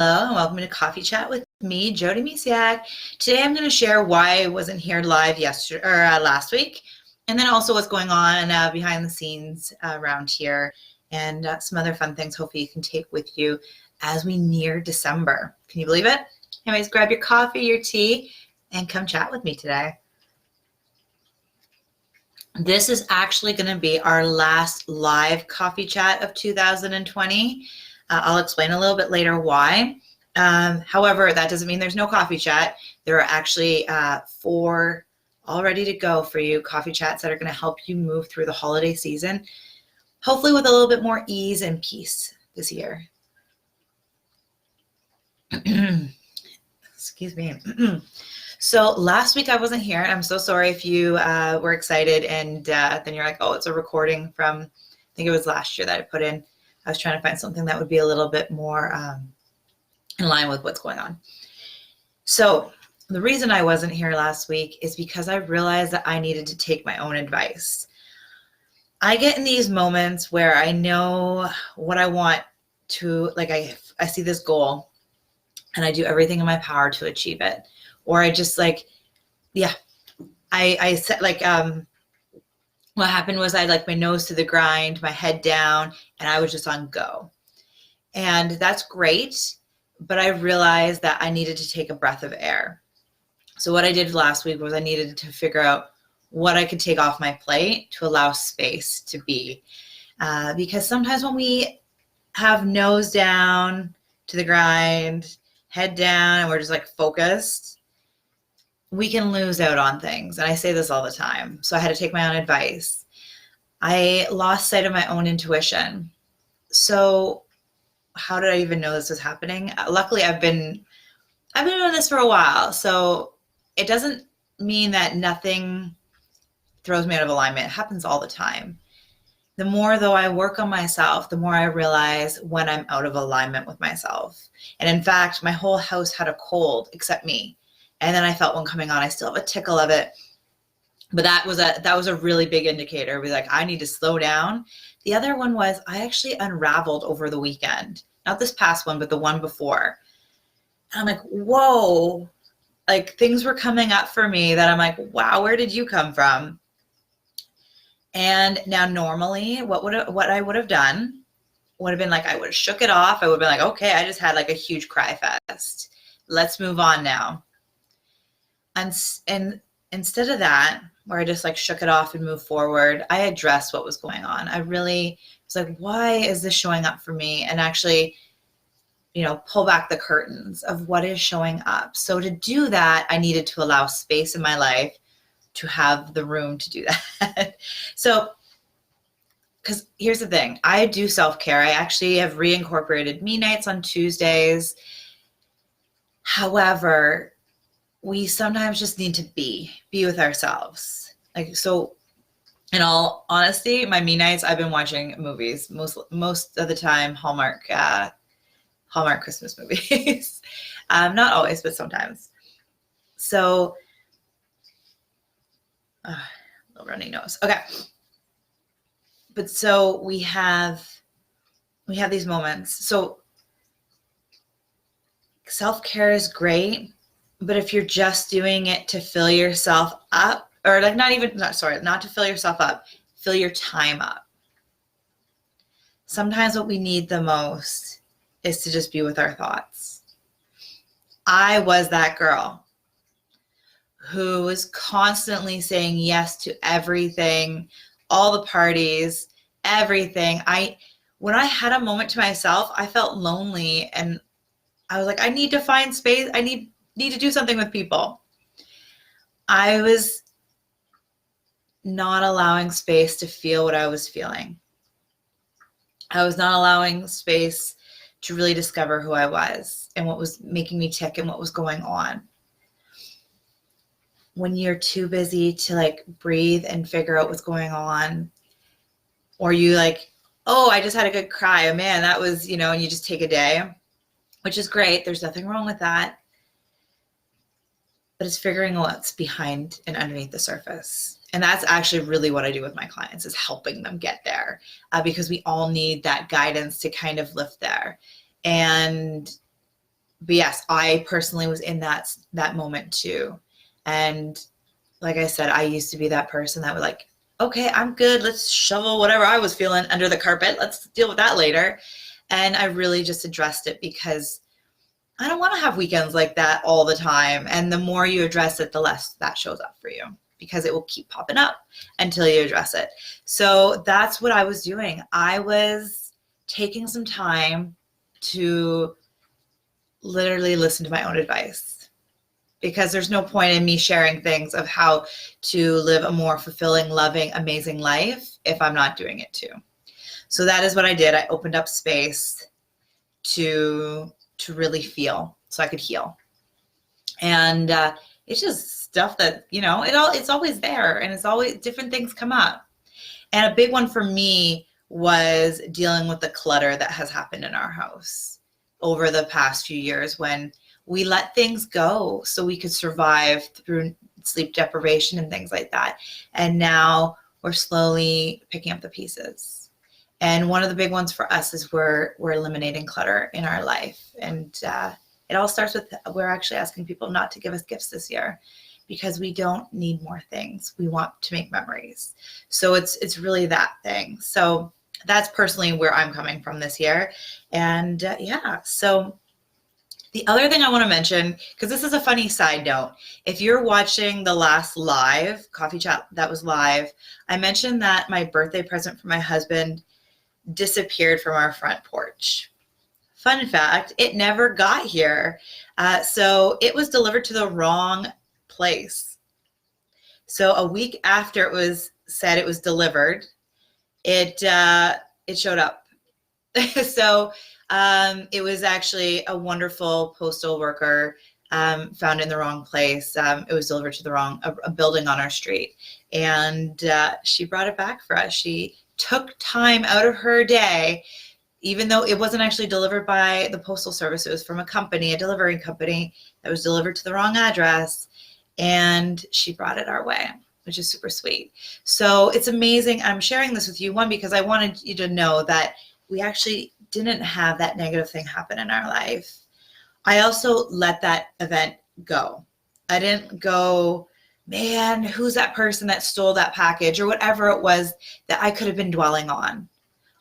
Hello and welcome to Coffee Chat with me, Jody Misiak. Today I'm going to share why I wasn't here live yesterday or last week, and then also what's going on behind the scenes around here, and some other fun things hopefully you can take with you as we near December. Can you believe it? Anyways, grab your coffee, your tea, and come chat with me today. This is actually going to be our last live coffee chat of 2020. I'll explain a little bit later why. However, that doesn't mean there's no coffee chat. There are actually 4 all ready to go for you coffee chats that are going to help you move through the holiday season, hopefully with a little bit more ease and peace this year. Excuse me. So last week I wasn't here. I'm so sorry if you were excited and then you're like, oh, it's a recording from, I think it was last year that I put in. I was trying to find something that would be a little bit more in line with what's going on. So the reason I wasn't here last week is because I realized that I needed to take my own advice. I get in these moments where I know what I want to, like I see this goal and I do everything in my power to achieve it. Or I just like, yeah, I said like, what happened was I had like my nose to the grind, my head down, and I was just on go. And that's great, but I realized that I needed to take a breath of air. So what I did last week was I needed to figure out what I could take off my plate to allow space to be. Because sometimes when we have nose down to the grind, head down, and we're just like focused, we can lose out on things. And I say this all the time. So I had to take my own advice. I lost sight of my own intuition. So how did I even know this was happening? Luckily, I've been doing this for a while. So it doesn't mean that nothing throws me out of alignment. It happens all the time. The more though I work on myself, the more I realize when I'm out of alignment with myself. And in fact, my whole house had a cold except me. And then I felt one coming on. I still have a tickle of it. But that was a really big indicator. It was like, I need to slow down. The other one was I actually unraveled over the weekend. Not this past one, but the one before. And I'm like, whoa. Like things were coming up for me that I'm like, wow, where did you come from? And now normally what I would have done would have been like, I would have shook it off. I would have been like, okay, I just had like a huge cry fest. Let's move on now. And instead of that, where I just like shook it off and moved forward, I addressed what was going on. I really was like, why is this showing up for me? And actually, pull back the curtains of what is showing up. So to do that, I needed to allow space in my life to have the room to do that. So, because here's the thing, I do self-care. I actually have reincorporated me nights on Tuesdays. Most we sometimes just need to be with ourselves. Like, so in all honesty, my me nights, I've been watching movies most of the time, Hallmark Christmas movies. Not always, but sometimes. So, little runny nose. Okay. But so we have these moments. So self-care is great. But if you're just doing it to fill yourself up, or like not to fill yourself up, fill your time up. Sometimes what we need the most is to just be with our thoughts. I was that girl who was constantly saying yes to everything, all the parties, everything. When I had a moment to myself, I felt lonely and I was like, I need to find space. I need to do something with people. I was not allowing space to feel what I was feeling. I was not allowing space to really discover who I was and what was making me tick and what was going on. When you're too busy to like breathe and figure out what's going on, or you like, oh, I just had a good cry. Oh man, that was, and you just take a day, which is great. There's nothing wrong with that. But it's figuring out what's behind and underneath the surface. And that's actually really what I do with my clients, is helping them get there, because we all need that guidance to kind of lift there. And but yes, I personally was in that moment too. And like I said, I used to be that person that would like, okay, I'm good. Let's shovel whatever I was feeling under the carpet. Let's deal with that later. And I really just addressed it because I don't want to have weekends like that all the time. And the more you address it, the less that shows up for you, because it will keep popping up until you address it. So that's what I was doing. I was taking some time to literally listen to my own advice, because there's no point in me sharing things of how to live a more fulfilling, loving, amazing life if I'm not doing it too. So that is what I did. I opened up space to really feel, so I could heal. And it's just stuff that, it's always there, and it's always different things come up. And a big one for me was dealing with the clutter that has happened in our house over the past few years, when we let things go so we could survive through sleep deprivation and things like that. And now we're slowly picking up the pieces. And one of the big ones for us is we're eliminating clutter in our life. And it all starts with, we're actually asking people not to give us gifts this year, because we don't need more things. We want to make memories. So it's really that thing. So that's personally where I'm coming from this year. And so the other thing I want to mention, because this is a funny side note, if you're watching the last live coffee chat that was live, I mentioned that my birthday present for my husband disappeared from our front porch. Fun fact, it never got here. So it was delivered to the wrong place. So a week after it was said it was delivered, it showed up. So it was actually a wonderful postal worker found in the wrong place. It was delivered to the wrong a building on our street, and she brought it back for us. She took time out of her day, even though it wasn't actually delivered by the postal service. It was from a delivery company that was delivered to the wrong address, and she brought it our way, which is super sweet. So it's amazing. I'm sharing this with you, one, because I wanted you to know that we actually didn't have that negative thing happen in our life. I also let that event go. I didn't go, man, who's that person that stole that package, or whatever it was that I could have been dwelling on.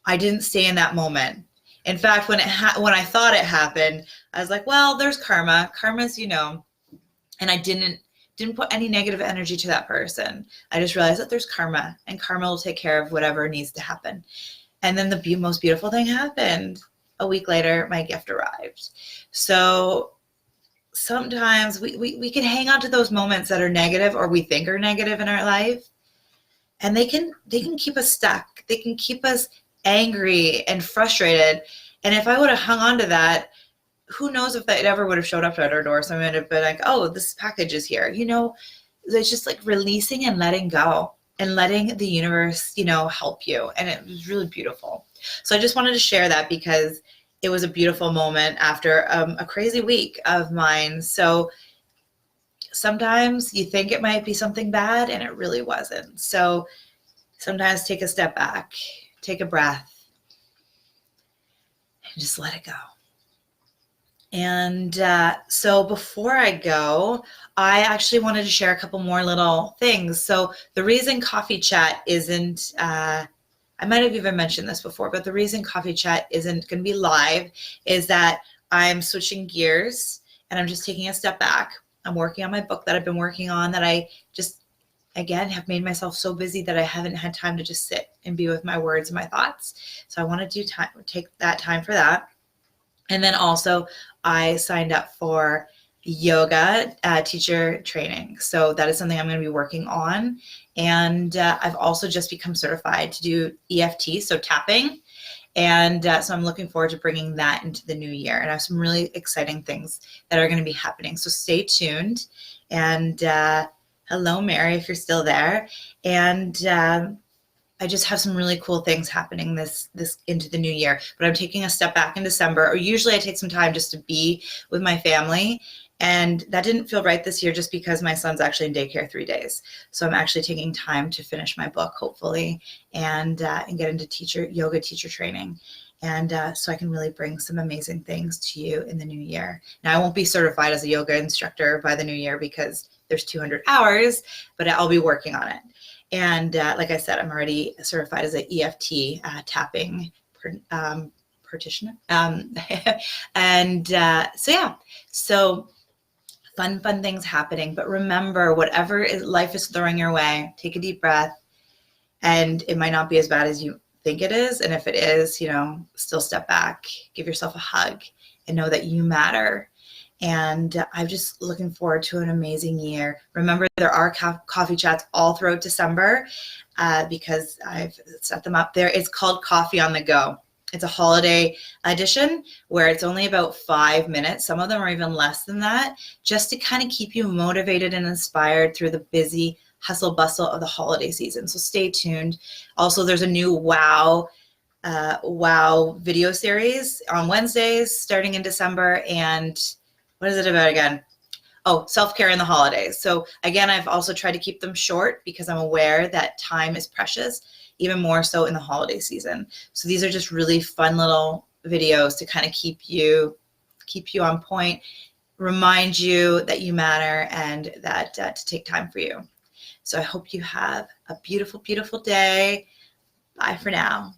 I didn't stay in that moment. In fact, when I thought it happened, I was like, well, there's karma. Karma's, and I didn't put any negative energy to that person. I just realized that there's karma, and karma will take care of whatever needs to happen. And then the most beautiful thing happened. A week later, my gift arrived. So sometimes we can hang on to those moments that are negative, or we think are negative in our life, and they can keep us stuck. They can keep us angry and frustrated. And if I would have hung on to that, who knows if that ever would have showed up at our door. Someone would have been like, oh, this package is here. It's just like releasing and letting go, and letting the universe, help you. And it was really beautiful. So I just wanted to share that, because it was a beautiful moment after a crazy week of mine. So sometimes you think it might be something bad, and it really wasn't. So sometimes take a step back, take a breath, and just let it go. And so before I go, I actually wanted to share a couple more little things. So the reason Coffee Chat isn't, I might have even mentioned this before, but the reason Coffee Chat isn't going to be live is that I'm switching gears, and I'm just taking a step back. I'm working on my book that I've been working on, that I just, again, have made myself so busy that I haven't had time to just sit and be with my words and my thoughts. So I want to take that time for that. And then also I signed up for yoga teacher training. So that is something I'm going to be working on. And I've also just become certified to do EFT, so tapping. And so I'm looking forward to bringing that into the new year. And I have some really exciting things that are going to be happening. So stay tuned. And hello, Mary, if you're still there. And I just have some really cool things happening this into the new year. But I'm taking a step back in December, or usually I take some time just to be with my family. And that didn't feel right this year, just because my son's actually in daycare 3 days. So I'm actually taking time to finish my book, hopefully, and get into yoga teacher training. And so I can really bring some amazing things to you in the new year. Now, I won't be certified as a yoga instructor by the new year because there's 200 hours, but I'll be working on it. And like I said, I'm already certified as an EFT tapping practitioner. And so yeah, so fun things happening. But remember, whatever life is throwing your way, take a deep breath. And it might not be as bad as you think it is. And if it is, still step back, give yourself a hug, and know that you matter. And I'm just looking forward to an amazing year. Remember, there are coffee chats all throughout December because I've set them up there. It's called Coffee on the Go. It's a holiday edition where it's only about 5 minutes. Some of them are even less than that, just to kind of keep you motivated and inspired through the busy hustle bustle of the holiday season. So stay tuned. Also, there's a new Wow video series on Wednesdays starting in December. And what is it about again? Oh, self-care in the holidays. So again, I've also tried to keep them short because I'm aware that time is precious, even more so in the holiday season. So these are just really fun little videos to kind of keep you on point, remind you that you matter, and that to take time for you. So I hope you have a beautiful, beautiful day. Bye for now.